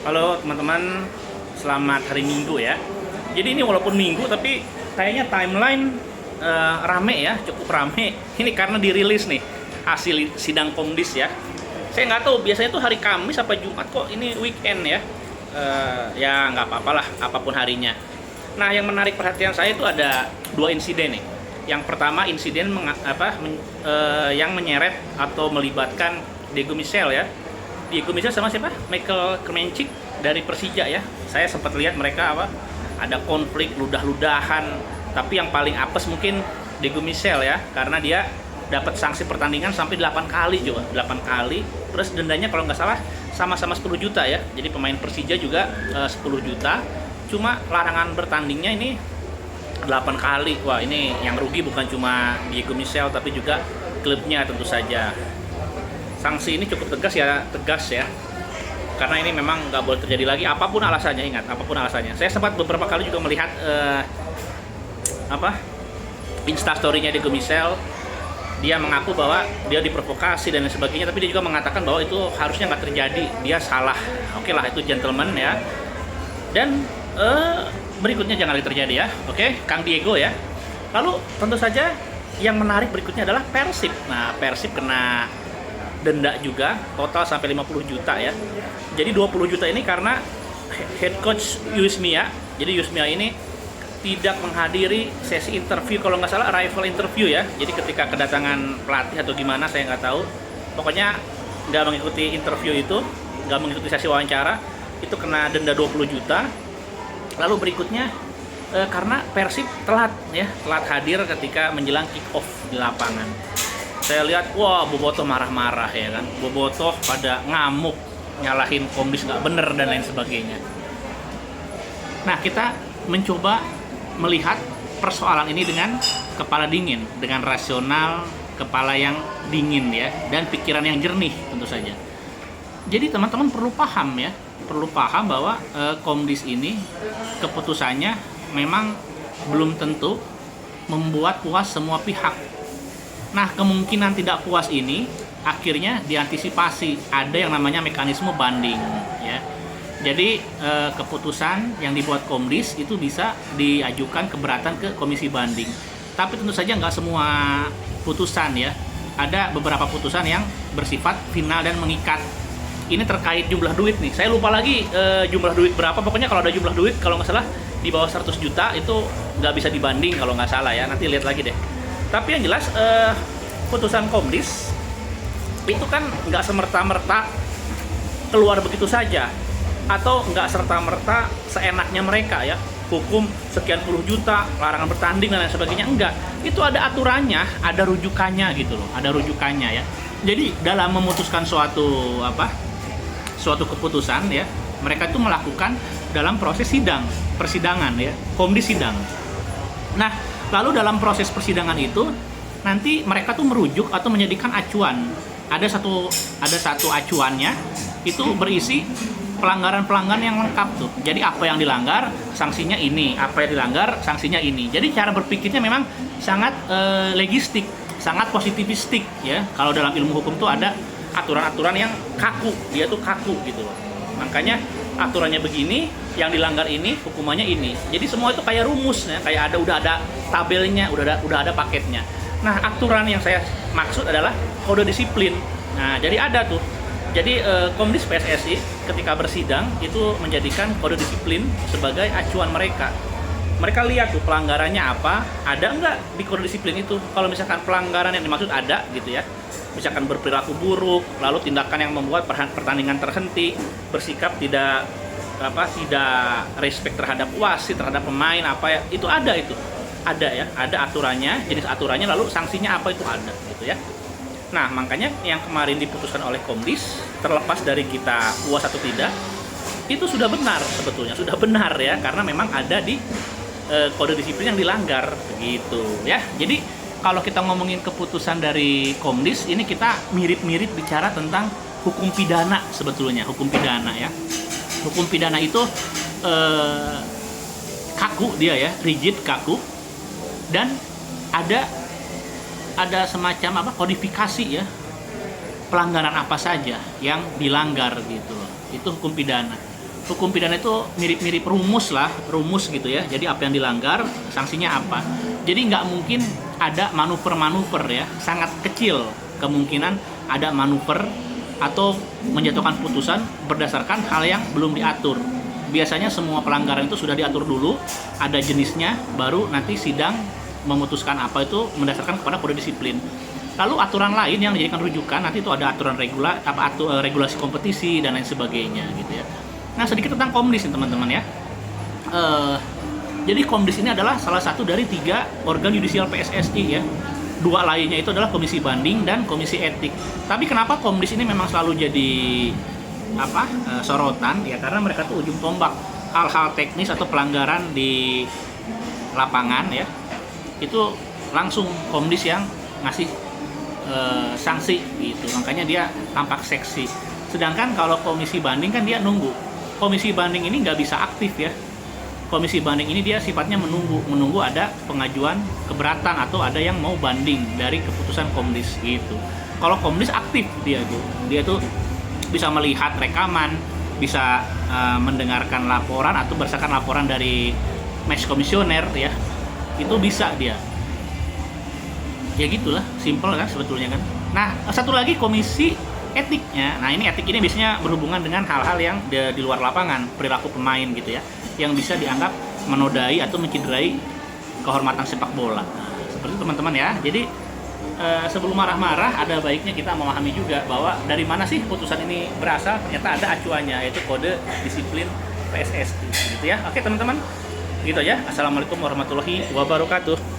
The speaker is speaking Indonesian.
Halo teman-teman, selamat hari Minggu ya. Jadi ini walaupun Minggu tapi kayaknya timeline rame ya, cukup rame. Ini karena dirilis nih hasil sidang Komdis ya. Saya nggak tahu biasanya tuh hari Kamis apa Jumat, kok ini weekend ya. Ya nggak apa-apalah, apapun harinya. Nah yang menarik perhatian saya itu ada dua insiden nih. Yang pertama insiden yang menyeret atau melibatkan Diego Michel ya. Diego Michel sama siapa? Michael Krmenchik dari Persija ya. Saya sempat lihat mereka ada konflik ludah-ludahan, tapi yang paling apes mungkin Diego Michel ya, karena dia dapat sanksi pertandingan sampai 8 kali juga, 8 kali. Terus dendanya kalau nggak salah sama-sama 10 juta ya. Jadi pemain Persija juga 10 juta. Cuma larangan bertandingnya ini 8 kali. Wah, ini yang rugi bukan cuma Diego Michel tapi juga klubnya tentu saja. Sanksi ini cukup tegas ya, karena ini memang nggak boleh terjadi lagi apapun alasannya. Ingat, apapun alasannya. Saya sempat beberapa kali juga melihat instastorynya Diego Michel. Dia mengaku bahwa dia diprovokasi dan lain sebagainya, tapi dia juga mengatakan bahwa itu harusnya nggak terjadi, dia salah. Oke lah, itu gentleman ya. Dan berikutnya jangan lagi terjadi ya. Oke, Kang Diego ya. Lalu tentu saja yang menarik berikutnya adalah Persib. Nah, Persib kena denda juga, total sampai 50 juta ya. Jadi 20 juta ini karena head coach Luis Milla. Jadi Luis Milla ini tidak menghadiri sesi interview, kalau nggak salah arrival interview ya. Jadi ketika kedatangan pelatih atau gimana saya nggak tahu. Pokoknya nggak mengikuti interview itu, nggak mengikuti sesi wawancara, itu kena denda 20 juta. Lalu berikutnya karena Persib telat hadir ketika menjelang kick off di lapangan. Saya lihat, wah Bobotoh marah-marah ya kan. Bobotoh pada ngamuk, nyalahin Komdis nggak bener dan lain sebagainya. Nah, kita mencoba melihat persoalan ini dengan kepala dingin, dengan rasional, kepala yang dingin ya, dan pikiran yang jernih tentu saja. Jadi teman-teman perlu paham ya, perlu paham bahwa Komdis ini keputusannya memang belum tentu membuat puas semua pihak. Nah, kemungkinan tidak puas ini akhirnya diantisipasi, ada yang namanya mekanisme banding ya. Jadi keputusan yang dibuat Komdis itu bisa diajukan keberatan ke komisi banding. Tapi tentu saja nggak semua putusan ya. Ada beberapa putusan yang bersifat final dan mengikat. Ini terkait jumlah duit nih. Saya lupa lagi jumlah duit berapa. Pokoknya kalau ada jumlah duit, kalau nggak salah di bawah 100 juta itu nggak bisa dibanding kalau nggak salah ya. Nanti lihat lagi deh. Tapi yang jelas putusan Komdis itu kan nggak semerta-merta keluar begitu saja, atau nggak serta-merta seenaknya mereka ya, hukum sekian puluh juta, larangan bertanding dan lain sebagainya. Enggak, itu ada aturannya, ada rujukannya gitu loh, ada rujukannya ya. Jadi dalam memutuskan suatu keputusan ya, mereka itu melakukan dalam proses persidangan ya, Komdis sidang. Nah, lalu dalam proses persidangan itu nanti mereka tuh merujuk atau menjadikan acuan. Ada satu acuannya itu berisi pelanggaran-pelanggaran yang lengkap tuh. Jadi apa yang dilanggar, sanksinya ini. Apa yang dilanggar, sanksinya ini. Jadi cara berpikirnya memang sangat legistik, sangat positivistik ya. Kalau dalam ilmu hukum tuh ada aturan-aturan yang kaku, dia tuh kaku gitu loh. Makanya aturannya begini, yang dilanggar ini, hukumannya ini. Jadi semua itu kayak rumus ya, kayak udah ada tabelnya, udah ada paketnya. Nah, aturan yang saya maksud adalah kode disiplin. Nah, jadi ada tuh. Jadi Komdis PSSI ketika bersidang itu menjadikan kode disiplin sebagai acuan mereka. Mereka lihat tuh pelanggarannya apa, ada nggak di kode disiplin itu. Kalau misalkan pelanggaran yang dimaksud ada gitu ya, misalkan berperilaku buruk, lalu tindakan yang membuat pertandingan terhenti, bersikap tidak respect terhadap wasit, terhadap pemain itu ada itu. Ada ya, ada aturannya, jenis aturannya, lalu sanksinya apa itu ada gitu ya. Nah, makanya yang kemarin diputuskan oleh Komdis, terlepas dari kita puas atau tidak, itu sudah benar sebetulnya, sudah benar ya, karena memang ada di kode disiplin yang dilanggar begitu ya. Jadi kalau kita ngomongin keputusan dari Komdis, ini kita mirip-mirip bicara tentang hukum pidana sebetulnya, hukum pidana ya. Hukum pidana itu kaku dia ya, rigid, kaku. Dan ada semacam kodifikasi ya, pelanggaran apa saja yang dilanggar gitu loh. Itu hukum pidana. hukum pidana itu mirip-mirip rumus gitu ya. Jadi apa yang dilanggar, sanksinya apa. Jadi nggak mungkin ada manuver-manuver ya, sangat kecil kemungkinan ada manuver atau menjatuhkan putusan berdasarkan hal yang belum diatur. Biasanya semua pelanggaran itu sudah diatur dulu, ada jenisnya, baru nanti sidang memutuskan apa itu berdasarkan kepada kode disiplin. Lalu aturan lain yang dijadikan rujukan, nanti itu ada aturan regulasi kompetisi dan lain sebagainya gitu ya. Nah, sedikit tentang Komdis teman-teman ya. Jadi Komdis ini adalah salah satu dari 3 organ yudisial PSSI ya. 2 lainnya itu adalah komisi banding dan komisi etik. Tapi kenapa Komdis ini memang selalu jadi sorotan ya, karena mereka tuh ujung tombak hal-hal teknis atau pelanggaran di lapangan ya. Itu langsung Komdis yang ngasih sanksi gitu, makanya dia tampak seksi. Sedangkan kalau komisi banding kan dia nunggu. Komisi banding ini nggak bisa aktif ya. Komisi banding ini dia sifatnya menunggu ada pengajuan keberatan atau ada yang mau banding dari keputusan Komdis gitu. Kalau Komdis aktif dia tuh bisa melihat rekaman, bisa mendengarkan laporan atau berdasarkan laporan dari match komisioner ya, itu bisa dia. Ya gitulah, simple kan sebetulnya kan. Nah, satu lagi komisi etiknya. Nah, ini etik ini biasanya berhubungan dengan hal-hal yang di luar lapangan, perilaku pemain gitu ya, yang bisa dianggap menodai atau mencederai kehormatan sepak bola. Nah, seperti itu teman-teman ya. Jadi sebelum marah-marah ada baiknya kita memahami juga bahwa dari mana sih putusan ini berasal. Ternyata ada acuannya, yaitu kode disiplin PSSI gitu ya. Oke teman-teman, gitu ya. Assalamualaikum warahmatullahi wabarakatuh.